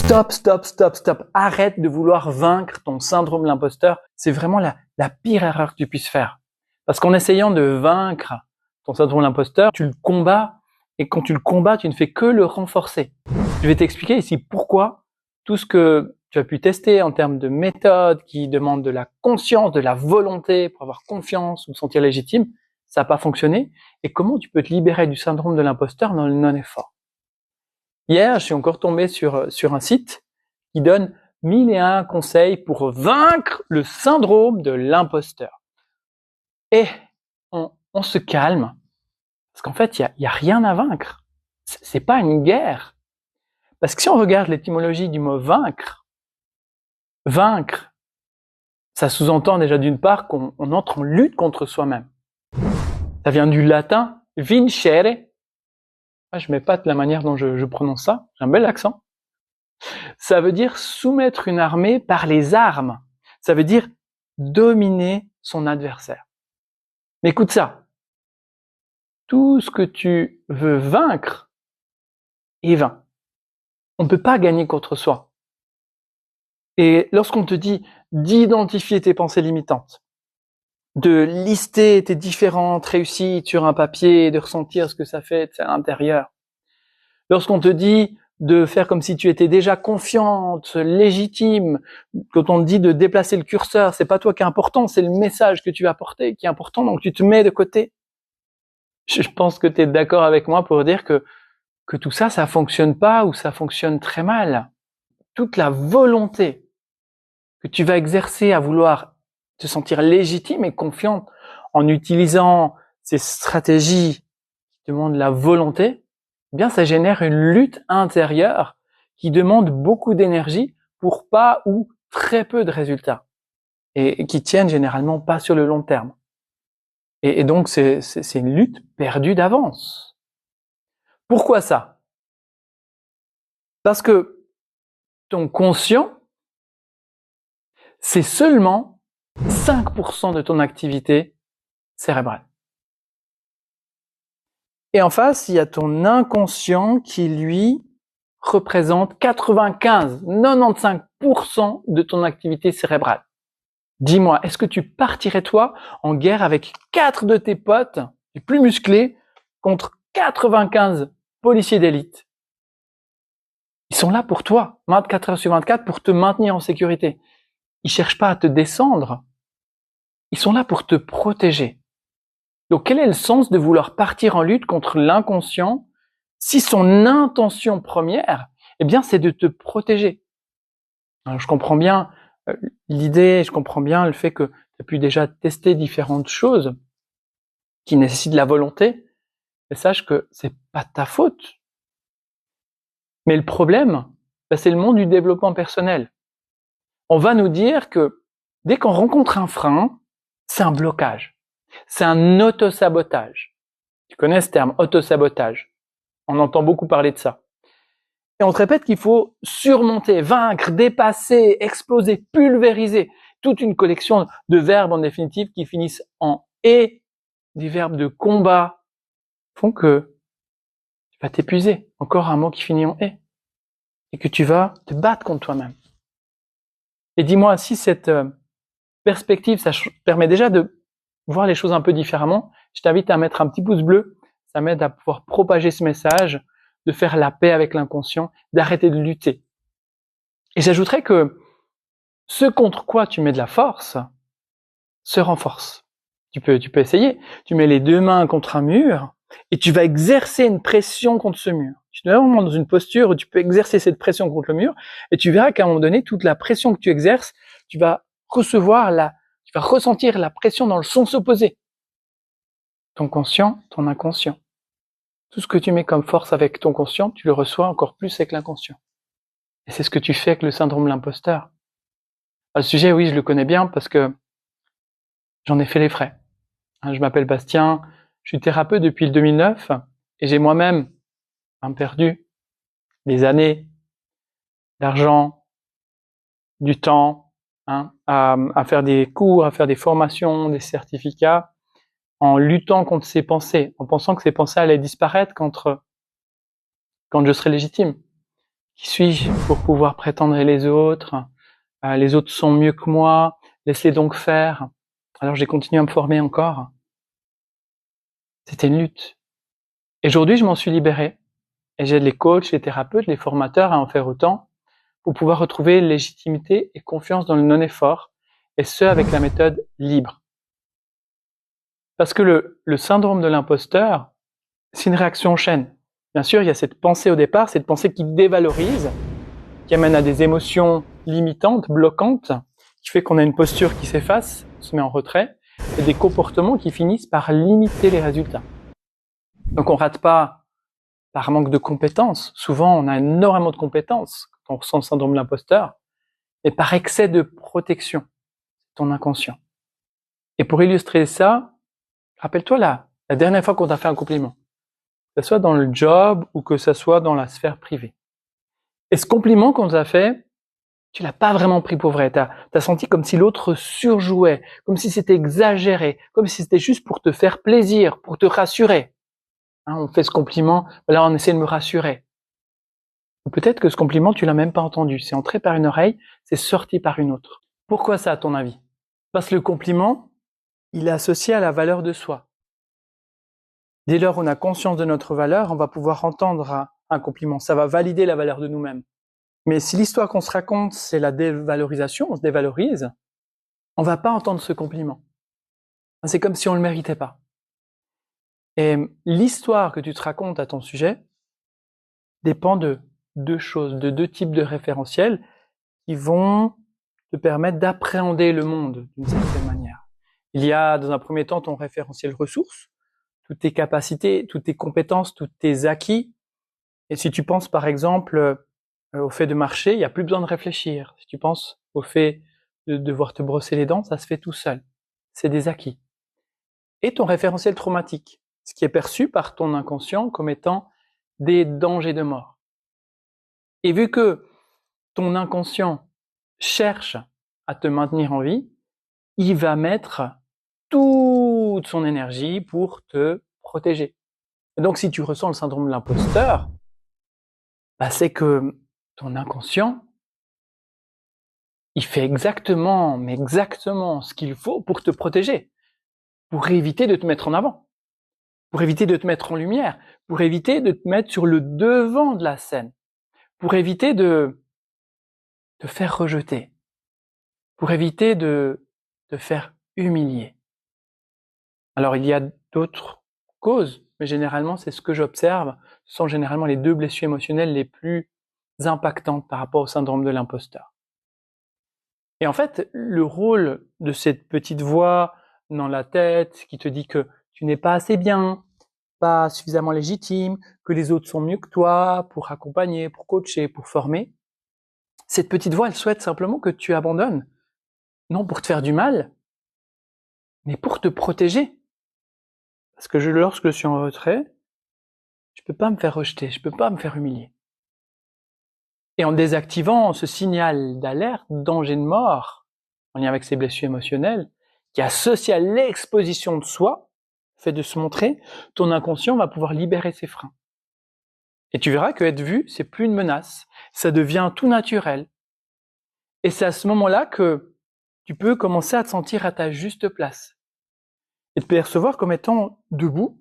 Stop, stop, stop, stop. Arrête de vouloir vaincre ton syndrome de l'imposteur. C'est vraiment la pire erreur que tu puisses faire. Parce qu'en essayant de vaincre ton syndrome de l'imposteur, tu le combats. Et quand tu le combats, tu ne fais que le renforcer. Je vais t'expliquer ici pourquoi tout ce que tu as pu tester en termes de méthode qui demande de la conscience, de la volonté pour avoir confiance ou se sentir légitime, ça n'a pas fonctionné. Et comment tu peux te libérer du syndrome de l'imposteur dans le non-effort. Hier, je suis encore tombé sur un site qui donne 1001 conseils pour vaincre le syndrome de l'imposteur. Et on se calme, parce qu'en fait, il y a rien à vaincre. C'est pas une guerre. Parce que si on regarde l'étymologie du mot vaincre, ça sous-entend déjà d'une part qu'on entre en lutte contre soi-même. Ça vient du latin vincere. Je m'épate la manière dont je prononce ça. J'ai un bel accent. Ça veut dire soumettre une armée par les armes. Ça veut dire dominer son adversaire. Mais écoute ça. Tout ce que tu veux vaincre est vain. On ne peut pas gagner contre soi. Et lorsqu'on te dit d'identifier tes pensées limitantes, de lister tes différentes réussites sur un papier, de ressentir ce que ça fait à l'intérieur. Lorsqu'on te dit de faire comme si tu étais déjà confiante, légitime, quand on te dit de déplacer le curseur, c'est pas toi qui est important, c'est le message que tu vas apporter qui est important, donc tu te mets de côté. Je pense que tu es d'accord avec moi pour dire que tout ça, ça fonctionne pas ou ça fonctionne très mal. Toute la volonté que tu vas exercer à vouloir te sentir légitime et confiante en utilisant ces stratégies qui demandent la volonté, eh bien, ça génère une lutte intérieure qui demande beaucoup d'énergie pour pas ou très peu de résultats et qui tiennent généralement pas sur le long terme. Et donc, c'est une lutte perdue d'avance. Pourquoi ça? Parce que ton conscient, c'est seulement 5% de ton activité cérébrale. Et en face, il y a ton inconscient qui, lui, représente 95% de ton activité cérébrale. Dis-moi, est-ce que tu partirais, toi, en guerre avec 4 de tes potes, les plus musclés, contre 95 policiers d'élite? Ils sont là pour toi, 24 heures sur 24, pour te maintenir en sécurité. Ils cherchent pas à te descendre. Ils sont là pour te protéger. Donc, quel est le sens de vouloir partir en lutte contre l'inconscient si son intention première, eh bien, c'est de te protéger? Alors, je comprends bien l'idée, je comprends bien le fait que tu as pu déjà tester différentes choses qui nécessitent de la volonté, mais sache que c'est pas ta faute. Mais le problème, c'est le monde du développement personnel. On va nous dire que dès qu'on rencontre un frein, c'est un blocage. C'est un autosabotage. Tu connais ce terme, autosabotage. On entend beaucoup parler de ça. Et on te répète qu'il faut surmonter, vaincre, dépasser, exploser, pulvériser. Toute une collection de verbes en définitive qui finissent en « et », des verbes de combat, font que tu vas t'épuiser. Encore un mot qui finit en « et ». Et que tu vas te battre contre toi-même. Et dis-moi, si cette perspective, ça permet déjà de voir les choses un peu différemment, je t'invite à mettre un petit pouce bleu. Ça m'aide à pouvoir propager ce message, de faire la paix avec l'inconscient, d'arrêter de lutter. Et j'ajouterais que ce contre quoi tu mets de la force se renforce. Tu peux essayer. Tu mets les deux mains contre un mur et tu vas exercer une pression contre ce mur. Tu es vraiment dans une posture où tu peux exercer cette pression contre le mur et tu verras qu'à un moment donné, toute la pression que tu exerces, tu vas ressentir la pression dans le sens opposé. Ton conscient, ton inconscient. Tout ce que tu mets comme force avec ton conscient, tu le reçois encore plus avec l'inconscient. Et c'est ce que tu fais avec le syndrome de l'imposteur. Le sujet, oui, je le connais bien parce que j'en ai fait les frais. Je m'appelle Bastien, je suis thérapeute depuis le 2009 et j'ai moi-même perdu des années, d'argent, du temps, à faire des cours, à faire des formations, des certificats, en luttant contre ces pensées, en pensant que ces pensées allaient disparaître quand je serais légitime. Qui suis-je pour pouvoir prétendre les autres? Les autres sont mieux que moi, laisse-les donc faire. Alors j'ai continué à me former encore. C'était une lutte. Et aujourd'hui, je m'en suis libéré. Et j'aide les coachs, les thérapeutes, les formateurs à en faire autant pour pouvoir retrouver légitimité et confiance dans le non-effort, et ce, avec la méthode libre. Parce que le syndrome de l'imposteur, c'est une réaction en chaîne. Bien sûr, il y a cette pensée au départ, cette pensée qui dévalorise, qui amène à des émotions limitantes, bloquantes, qui fait qu'on a une posture qui s'efface, se met en retrait, et des comportements qui finissent par limiter les résultats. Donc on rate pas par manque de compétences. Souvent, on a énormément de compétences quand on ressent le syndrome de l'imposteur, mais par excès de protection, ton inconscient. Et pour illustrer ça, rappelle-toi la dernière fois qu'on t'a fait un compliment, que ce soit dans le job ou que ce soit dans la sphère privée. Et ce compliment qu'on t'a fait, tu l'as pas vraiment pris pour vrai. T'as senti comme si l'autre surjouait, comme si c'était exagéré, comme si c'était juste pour te faire plaisir, pour te rassurer. Hein, on fait ce compliment, voilà, on essaie de me rassurer. Ou peut-être que ce compliment, tu l'as même pas entendu. C'est entré par une oreille, c'est sorti par une autre. Pourquoi ça, à ton avis? Parce que le compliment, il est associé à la valeur de soi. Dès lors où on a conscience de notre valeur, on va pouvoir entendre un compliment. Ça va valider la valeur de nous-mêmes. Mais si l'histoire qu'on se raconte, c'est la dévalorisation, on se dévalorise, on va pas entendre ce compliment. C'est comme si on le méritait pas. Et l'histoire que tu te racontes à ton sujet dépend de deux choses, de deux types de référentiels qui vont te permettre d'appréhender le monde d'une certaine manière. Il y a, dans un premier temps, ton référentiel ressources, toutes tes capacités, toutes tes compétences, tous tes acquis. Et si tu penses, par exemple, au fait de marcher, il n'y a plus besoin de réfléchir. Si tu penses au fait de devoir te brosser les dents, ça se fait tout seul. C'est des acquis. Et ton référentiel traumatique, ce qui est perçu par ton inconscient comme étant des dangers de mort. Et vu que ton inconscient cherche à te maintenir en vie, il va mettre toute son énergie pour te protéger. Et donc si tu ressens le syndrome de l'imposteur, c'est que ton inconscient, il fait exactement ce qu'il faut pour te protéger, pour éviter de te mettre en avant, pour éviter de te mettre en lumière, pour éviter de te mettre sur le devant de la scène, pour éviter de te faire rejeter, pour éviter de te faire humilier. Alors il y a d'autres causes, mais généralement c'est ce que j'observe, ce sont généralement les deux blessures émotionnelles les plus impactantes par rapport au syndrome de l'imposteur. Et en fait, le rôle de cette petite voix dans la tête qui te dit que tu n'es pas assez bien, pas suffisamment légitime, que les autres sont mieux que toi pour accompagner, pour coacher, pour former, cette petite voix, elle souhaite simplement que tu abandonnes. Non pour te faire du mal, mais pour te protéger. Parce que lorsque je suis en retrait, je peux pas me faire rejeter, je peux pas me faire humilier. Et en désactivant ce signal d'alerte, danger de mort, en lien avec ces blessures émotionnelles, qui est associé à l'exposition de soi, fait de se montrer, ton inconscient va pouvoir libérer ses freins. Et tu verras que être vu, c'est plus une menace, ça devient tout naturel. Et c'est à ce moment-là que tu peux commencer à te sentir à ta juste place. Et te percevoir comme étant debout,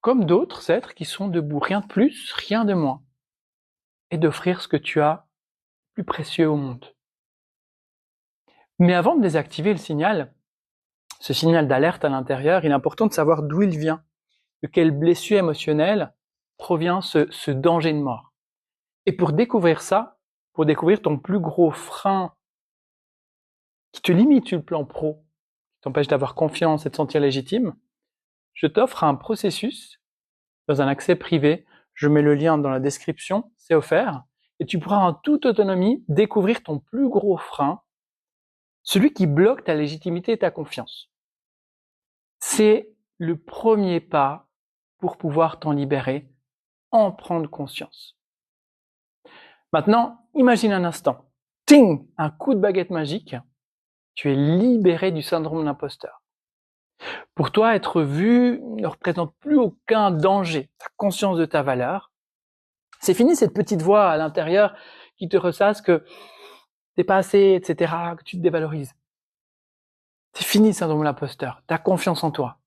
comme d'autres êtres qui sont debout, rien de plus, rien de moins. Et d'offrir ce que tu as de plus précieux au monde. Mais avant de désactiver le signal, ce signal d'alerte à l'intérieur, il est important de savoir d'où il vient, de quelle blessure émotionnelle provient ce danger de mort. Et pour découvrir ça, pour découvrir ton plus gros frein qui te limite sur le plan pro, qui t'empêche d'avoir confiance et de te sentir légitime, je t'offre un processus dans un accès privé. Je mets le lien dans la description, c'est offert. Et tu pourras en toute autonomie découvrir ton plus gros frein, celui qui bloque ta légitimité et ta confiance. C'est le premier pas pour pouvoir t'en libérer, en prendre conscience. Maintenant, imagine un instant. Ting! Un coup de baguette magique. Tu es libéré du syndrome de l'imposteur. Pour toi, être vu ne représente plus aucun danger. Tu as conscience de ta valeur. C'est fini cette petite voix à l'intérieur qui te ressasse que t'es pas assez, etc., que tu te dévalorises. C'est fini, syndrome de l'imposteur. T'as confiance en toi.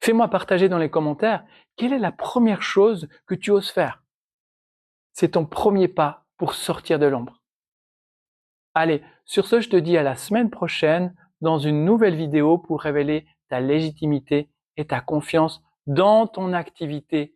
Fais-moi partager dans les commentaires quelle est la première chose que tu oses faire. C'est ton premier pas pour sortir de l'ombre. Allez, sur ce, je te dis à la semaine prochaine dans une nouvelle vidéo pour révéler ta légitimité et ta confiance dans ton activité